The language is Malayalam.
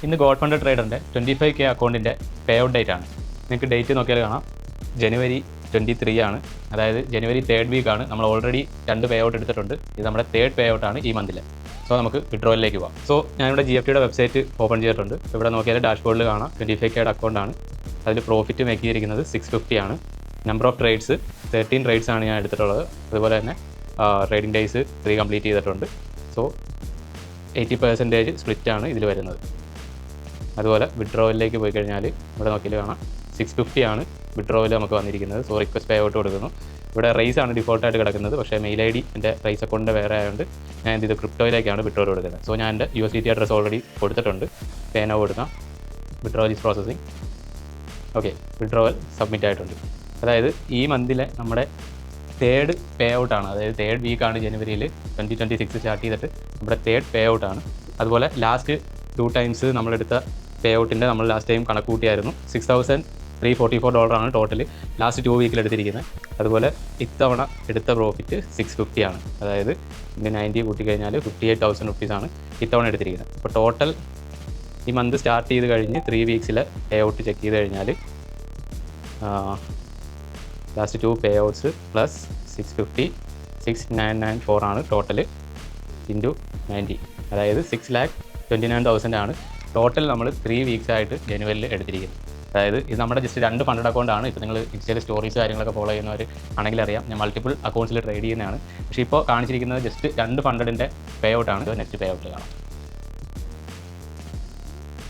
ഇന്ന് ഗോഡ് ഫണ്ട് ട്രേഡറിൻ്റെ 25K അക്കൗണ്ടിൻ്റെ പേ ഔട്ട് ഡേറ്റ് ആണ്. നിങ്ങൾക്ക് ഡേറ്റ് നോക്കിയാൽ കാണാം, January 23 ആണ്. അതായത് January 3rd വീക്കാണ്. നമ്മൾ ഓൾറെഡി 2 പേ ഔട്ട് എടുത്തിട്ടുണ്ട്. ഇത് നമ്മുടെ 3rd പേ ഔട്ടാണ് ഈ മന്തിൽ. സോ നമുക്ക് വിഡ്രോയിലേക്ക് പോകാം. സോ ഞാനിവിടെ GFTയുടെ വെബ്സൈറ്റ് ഓപ്പൺ ചെയ്തിട്ടുണ്ട്. ഇവിടെ നോക്കിയാൽ ഡാഷ്ബോർഡിൽ കാണാം 25K അക്കൗണ്ടാണ്. അതിൽ പ്രോഫിറ്റ് മേക്ക് ചെയ്തിരിക്കുന്നത് 650 ആണ്. നമ്പർ ഓഫ് ട്രേഡ്സ് 13 ട്രേഡ്സ് ആണ് ഞാൻ എടുത്തിട്ടുള്ളത്. അതുപോലെ തന്നെ ട്രേഡിംഗ് ഡേയ്സ് 3 കംപ്ലീറ്റ് ചെയ്തിട്ടുണ്ട്. സോ 80% സ്പ്ലിറ്റാണ് ഇതിൽ വരുന്നത്. അതുപോലെ വിഡ്രോയിലേക്ക് പോയി കഴിഞ്ഞാൽ ഇവിടെ നോക്കിയാൽ കാണാം 650 ആണ് വിഡ്രോയിൽ നമുക്ക് വന്നിരിക്കുന്നത്. സോ റിക്വസ്റ്റ് പേ ഔട്ട് കൊടുക്കുന്നു. ഇവിടെ റൈസ് ആണ് ഡിഫോൾട്ടായിട്ട് കിടക്കുന്നത്. പക്ഷേ മെയിൽ ID എൻ്റെ റൈസ് അക്കൗണ്ടിൻ്റെ വേറെ ആയതുകൊണ്ട് ഞാൻ ഇത് ക്രിപ്റ്റോയിലേക്കാണ് വിഡ്രോയിൽ കൊടുക്കുന്നത്. സോ ഞാൻ എൻ്റെ USDT അഡ്രസ് ഓൾറെഡി കൊടുത്തിട്ടുണ്ട്. പേ നൗ കൊടുക്കാം. Withdrawal is processing. Okay, withdrawal submit ആയിട്ടുണ്ട്. അതായത് ഈ മന്തിലെ നമ്മുടെ 3rd പേ ഔട്ടാണ്. അതായത് 3rd വീക്കാണ് ജനുവരിയിൽ 2026 സ്റ്റാർട്ട് ചെയ്തിട്ട് നമ്മുടെ 3rd പേ ഔട്ടാണ്. അതുപോലെ ലാസ്റ്റ് 2 ടൈംസ് നമ്മളെടുത്ത പേ ഔട്ടിൻ്റെ നമ്മൾ ലാസ്റ്റ് ടൈം കണക്ക് കൂട്ടിയായിരുന്നു. $6,344 ആണ് ടോട്ടൽ ലാസ്റ്റ് 2 വീക്കിൽ എടുത്തിരിക്കുന്നത്. അതുപോലെ ഇത്തവണ എടുത്ത പ്രോഫിറ്റ് 650 ആണ്. അതായത് 90 കൂട്ടിക്കഴിഞ്ഞാൽ 58,000 റുപ്പീസാണ് ഇത്തവണ എടുത്തിരിക്കുന്നത്. അപ്പോൾ ടോട്ടൽ ഈ മന്ത് സ്റ്റാർട്ട് ചെയ്ത് കഴിഞ്ഞ് 3 വീക്സിലെ പേ ഔട്ട് ചെക്ക് ചെയ്ത് കഴിഞ്ഞാൽ ലാസ്റ്റ് 2 പേ ഔട്ട്സ് പ്ലസ് 650 6994 ആണ് ടോട്ടൽ ഇൻറ്റു 90. അതായത് 6,29,000 ആണ് ടോട്ടൽ നമ്മൾ 3 വീക്സ് ആയിട്ട് ജനുവരിയിൽ എടുത്തിരിക്കുന്നത്. അതായത് ഇത് നമ്മുടെ ജസ്റ്റ് 2 ഫണ്ടഡ് അക്കൗണ്ടാണ്. ഇപ്പോൾ നിങ്ങൾ ഇൻസ്റ്റയിൽ സ്റ്റോറീസ് കാര്യങ്ങളൊക്കെ ഫോളോ ചെയ്യുന്നവർ ആണെങ്കിൽ അറിയാം, ഞാൻ മൾട്ടിപ്പിൾ അക്കൗണ്ട്സിൽ ട്രേഡ് ചെയ്യുന്നതാണ്. പക്ഷേ ഇപ്പോൾ കാണിച്ചിരിക്കുന്നത് ജസ്റ്റ് 2 ഫണ്ടഡിൻ്റെ പേ ഔട്ടാണ്. നെക്സ്റ്റ് പേ ഔട്ട് കാണാം.